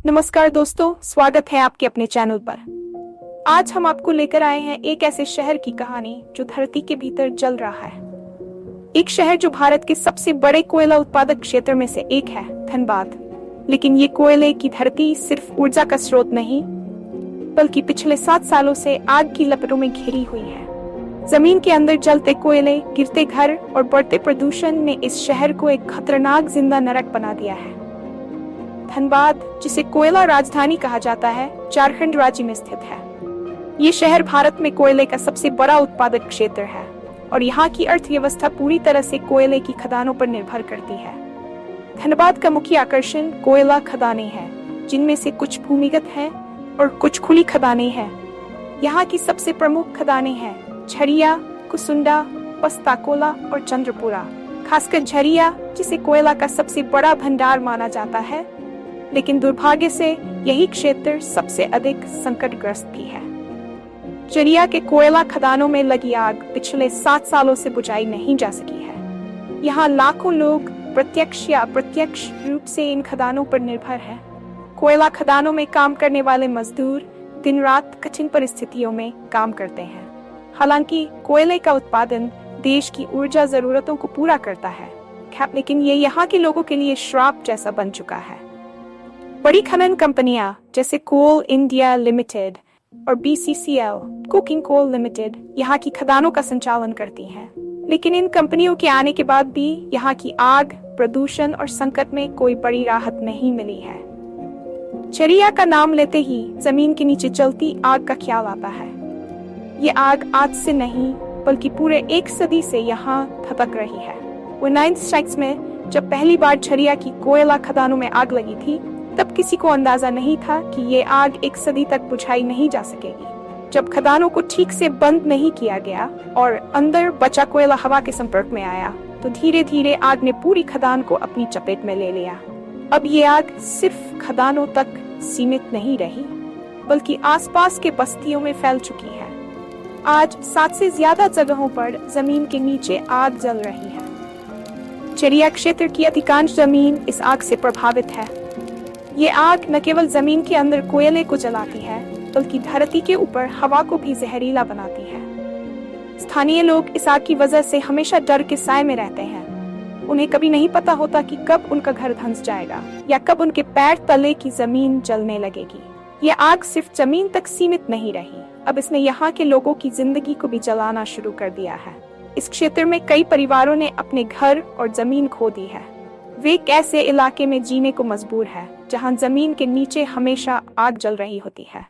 नमस्कार दोस्तों, स्वागत है आपके अपने चैनल पर। आज हम आपको लेकर आए हैं एक ऐसे शहर की कहानी जो धरती के भीतर जल रहा है। एक शहर जो भारत के सबसे बड़े कोयला उत्पादक क्षेत्र में से एक है, धनबाद। लेकिन ये कोयले की धरती सिर्फ ऊर्जा का स्रोत नहीं, बल्कि पिछले 7 सालों से आग की लपटों में घिरी हुई है। जमीन के अंदर जलते कोयले, गिरते घर और बढ़ते प्रदूषण ने इस शहर को एक खतरनाक जिंदा नरक बना दिया है। धनबाद, जिसे कोयला राजधानी कहा जाता है, झारखंड राज्य में स्थित है। ये शहर भारत में कोयले का सबसे बड़ा उत्पादक क्षेत्र है और यहाँ की अर्थव्यवस्था पूरी तरह से कोयले की खदानों पर निर्भर करती है। धनबाद का मुख्य आकर्षण कोयला खदानें हैं, जिनमें से कुछ भूमिगत हैं और कुछ खुली खदानें हैं। यहाँ की सबसे प्रमुख खदानें हैं झरिया, कुसुंडा, पस्ताकोला और चंद्रपुरा। खासकर झरिया, जिसे कोयला का सबसे बड़ा भंडार माना जाता है, लेकिन दुर्भाग्य से यही क्षेत्र सबसे अधिक संकटग्रस्त भी है। झरिया के कोयला खदानों में लगी आग पिछले 7 सालों से बुझाई नहीं जा सकी है। यहाँ लाखों लोग प्रत्यक्ष या अप्रत्यक्ष रूप से इन खदानों पर निर्भर हैं। कोयला खदानों में काम करने वाले मजदूर दिन रात कठिन परिस्थितियों में काम करते हैं। हालांकि कोयले का उत्पादन देश की ऊर्जा जरूरतों को पूरा करता है, लेकिन ये यहाँ के लोगों के लिए श्राप जैसा बन चुका है। बड़ी खनन कंपनियां जैसे कोल इंडिया लिमिटेड और BCCL कुकिंग कोल लिमिटेड यहाँ की खदानों का संचालन करती हैं। लेकिन इन कंपनियों के आने के बाद भी यहाँ की आग, प्रदूषण और संकट में कोई बड़ी राहत नहीं मिली है। झरिया का नाम लेते ही जमीन के नीचे चलती आग का ख्याल आता है। ये आग आज से नहीं, बल्कि पूरे 1 सदी से यहाँ धधक रही है। 9 स्ट्राइक्स में जब पहली बार झरिया की कोयला खदानों में आग लगी थी, तब किसी को अंदाजा नहीं था कि ये आग 1 सदी तक बुझाई नहीं जा सकेगी। जब खदानों को ठीक से बंद नहीं किया गया और अंदर बचा कोयला हवा के संपर्क में आया, तो धीरे धीरे आग ने पूरी खदान को अपनी चपेट में ले लिया। अब ये आग सिर्फ खदानों तक सीमित नहीं रही, बल्कि आसपास के बस्तियों में फैल चुकी है। आज 7 से ज्यादा जगहों पर जमीन के नीचे आग जल रही है। झरिया क्षेत्र की अधिकांश जमीन इस आग से प्रभावित है। ये आग न केवल जमीन के अंदर कोयले को जलाती है, बल्कि धरती के ऊपर हवा को भी जहरीला बनाती है। स्थानीय लोग इस आग की वजह से हमेशा डर के साए में रहते हैं। उन्हें कभी नहीं पता होता कि कब उनका घर धंस जाएगा या कब उनके पैर तले की जमीन जलने लगेगी। ये आग सिर्फ जमीन तक सीमित नहीं रही, अब इसने यहाँ के लोगों की जिंदगी को भी जलाना शुरू कर दिया है। इस क्षेत्र में कई परिवारों ने अपने घर और जमीन खो दी है। वे एक ऐसे इलाके में जीने को मजबूर है जहां जमीन के नीचे हमेशा आग जल रही होती है।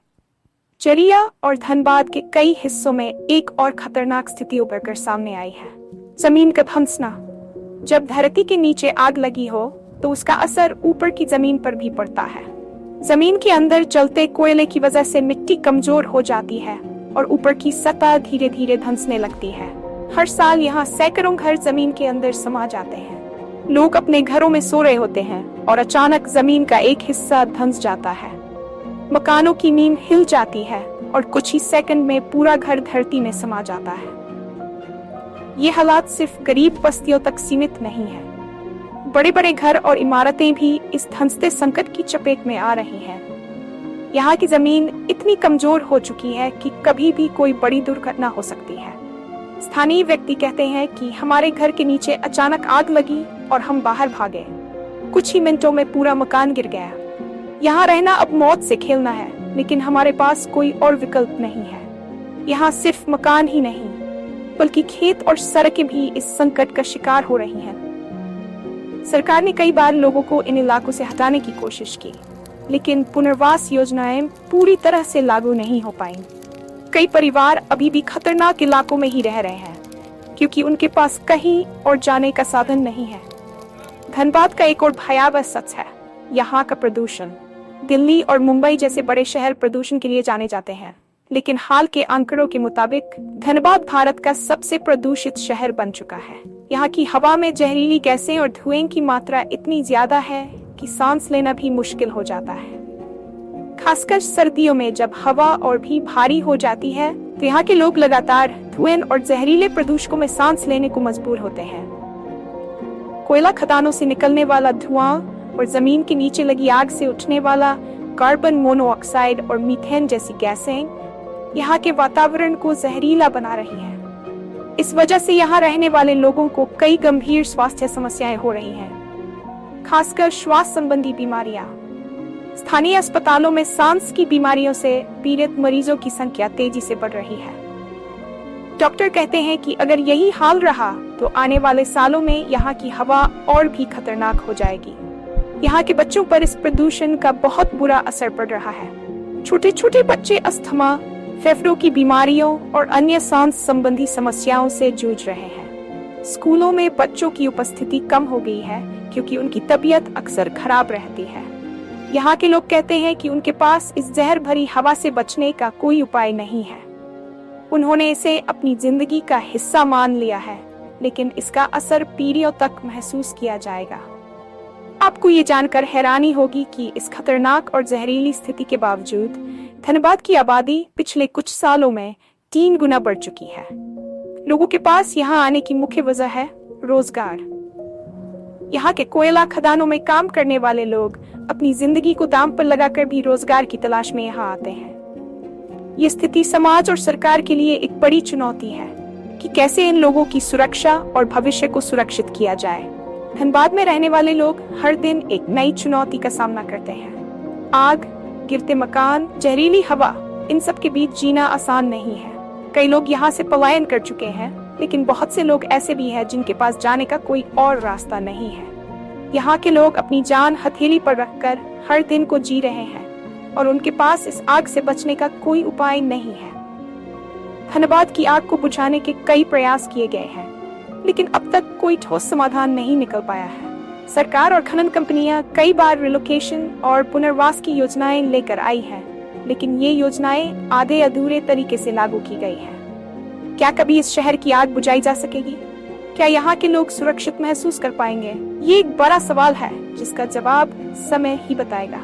झरिया और धनबाद के कई हिस्सों में एक और खतरनाक स्थिति उभर कर सामने आई है, जमीन का धंसना। जब धरती के नीचे आग लगी हो, तो उसका असर ऊपर की जमीन पर भी पड़ता है। जमीन के अंदर जलते कोयले की वजह से मिट्टी कमजोर हो जाती है और ऊपर की सतह धीरे धीरे धंसने लगती है। हर साल यहाँ सैकड़ों घर जमीन के अंदर समा जाते हैं। लोग अपने घरों में सो रहे होते हैं और अचानक जमीन का एक हिस्सा धंस जाता है। मकानों की नींव हिल जाती है और कुछ ही सेकंड में पूरा घर धरती में समा जाता है। ये हालात सिर्फ गरीब बस्तियों तक सीमित नहीं है, बड़े बड़े घर और इमारतें भी इस धंसते संकट की चपेट में आ रही हैं। यहाँ की जमीन इतनी कमजोर हो चुकी है कि कभी भी कोई बड़ी दुर्घटना हो सकती है। स्थानीय व्यक्ति कहते हैं कि हमारे घर के नीचे अचानक आग लगी और हम बाहर भागे। कुछ ही मिनटों में पूरा मकान गिर गया। यहाँ रहना अब मौत से खेलना है, लेकिन हमारे पास कोई और विकल्प नहीं है। यहाँ सिर्फ मकान ही नहीं, बल्कि खेत और सड़कें भी इस संकट का शिकार हो रही हैं। सरकार ने कई बार लोगों को इन इलाकों से हटाने की कोशिश की, लेकिन पुनर्वास योजनाएं पूरी तरह से लागू नहीं हो पाई। कई परिवार अभी भी खतरनाक इलाकों में ही रह रहे हैं, क्योंकि उनके पास कहीं और जाने का साधन नहीं है। धनबाद का एक और भयावह सच है यहाँ का प्रदूषण। दिल्ली और मुंबई जैसे बड़े शहर प्रदूषण के लिए जाने जाते हैं, लेकिन हाल के आंकड़ों के मुताबिक धनबाद भारत का सबसे प्रदूषित शहर बन चुका है। यहाँ की हवा में जहरीली गैसें और धुएं की मात्रा इतनी ज्यादा है कि सांस लेना भी मुश्किल हो जाता है। खासकर सर्दियों में जब हवा और भी भारी हो जाती है, तो यहाँ के लोग लगातार धुएं और जहरीले प्रदूषकों में सांस लेने को मजबूर होते हैं। कोयला खदानों से निकलने वाला धुआं और जमीन के नीचे लगी आग से उठने वाला कार्बन मोनोऑक्साइड और मीथेन जैसी गैसें यहाँ के वातावरण को जहरीला बना रही हैं। इस वजह से यहाँ रहने वाले लोगों को कई गंभीर स्वास्थ्य समस्याएं हो रही हैं, खासकर श्वास संबंधी बीमारियां। स्थानीय अस्पतालों में सांस की बीमारियों से पीड़ित मरीजों की संख्या तेजी से बढ़ रही है। डॉक्टर कहते हैं कि अगर यही हाल रहा तो आने वाले सालों में यहाँ की हवा और भी खतरनाक हो जाएगी। यहाँ के बच्चों पर इस प्रदूषण का बहुत बुरा असर पड़ रहा है। छोटे छोटे बच्चे अस्थमा, फेफड़ों की बीमारियों और अन्य सांस संबंधी समस्याओं से जूझ रहे हैं। स्कूलों में बच्चों की उपस्थिति कम हो गई है क्योंकि उनकी तबीयत अक्सर खराब रहती है। यहाँ के लोग कहते हैं कि उनके पास इस जहर भरी हवा से बचने का कोई उपाय नहीं है। उन्होंने इसे अपनी जिंदगी का हिस्सा मान लिया है, लेकिन इसका असर पीढ़ियों तक महसूस किया जाएगा। आपको ये जानकर हैरानी होगी कि इस खतरनाक और जहरीली स्थिति के बावजूद धनबाद की आबादी पिछले कुछ सालों में 3 गुना बढ़ चुकी है। लोगों के पास यहाँ आने की मुख्य वजह है रोजगार। यहाँ के कोयला खदानों में काम करने वाले लोग अपनी जिंदगी को दांव पर लगाकर भी रोजगार की तलाश में यहाँ आते हैं। ये स्थिति समाज और सरकार के लिए एक बड़ी चुनौती है कि कैसे इन लोगों की सुरक्षा और भविष्य को सुरक्षित किया जाए। धनबाद में रहने वाले लोग हर दिन एक नई चुनौती का सामना करते हैं। आग, गिरते मकान, जहरीली हवा, इन सब के बीच जीना आसान नहीं है। कई लोग यहाँ से पलायन कर चुके हैं, लेकिन बहुत से लोग ऐसे भी हैं जिनके पास जाने का कोई और रास्ता नहीं है। यहाँ के लोग अपनी जान हथेली पर रखकर हर दिन को जी रहे हैं और उनके पास इस आग से बचने का कोई उपाय नहीं है। धनबाद की आग को बुझाने के कई प्रयास किए गए हैं, लेकिन अब तक कोई ठोस समाधान नहीं निकल पाया है। सरकार और खनन कंपनियां कई बार रिलोकेशन और पुनर्वास की योजनाएं लेकर आई हैं, लेकिन ये योजनाएं आधे अधूरे तरीके से लागू की गई हैं। क्या कभी इस शहर की आग बुझाई जा सकेगी? क्या यहाँ के लोग सुरक्षित महसूस कर पाएंगे? ये एक बड़ा सवाल है जिसका जवाब समय ही बताएगा।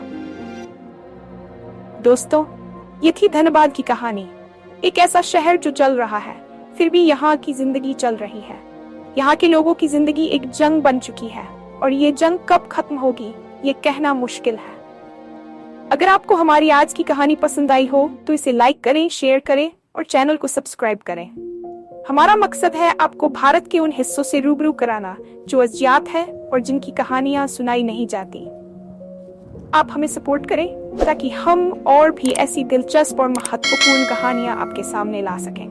दोस्तों, ये थी धनबाद की कहानी। एक ऐसा शहर जो जल रहा है, फिर भी यहाँ की जिंदगी चल रही है। यहाँ के लोगों की जिंदगी एक जंग बन चुकी है और ये जंग कब खत्म होगी ये कहना मुश्किल है। अगर आपको हमारी आज की कहानी पसंद आई हो तो इसे लाइक करें, शेयर करें और चैनल को सब्सक्राइब करें। हमारा मकसद है आपको भारत के उन हिस्सों से रूबरू कराना जो अज्ञात है और जिनकी कहानियां सुनाई नहीं जाती। आप हमें सपोर्ट करें ताकि हम और भी ऐसी दिलचस्प और महत्वपूर्ण कहानियां आपके सामने ला सकें।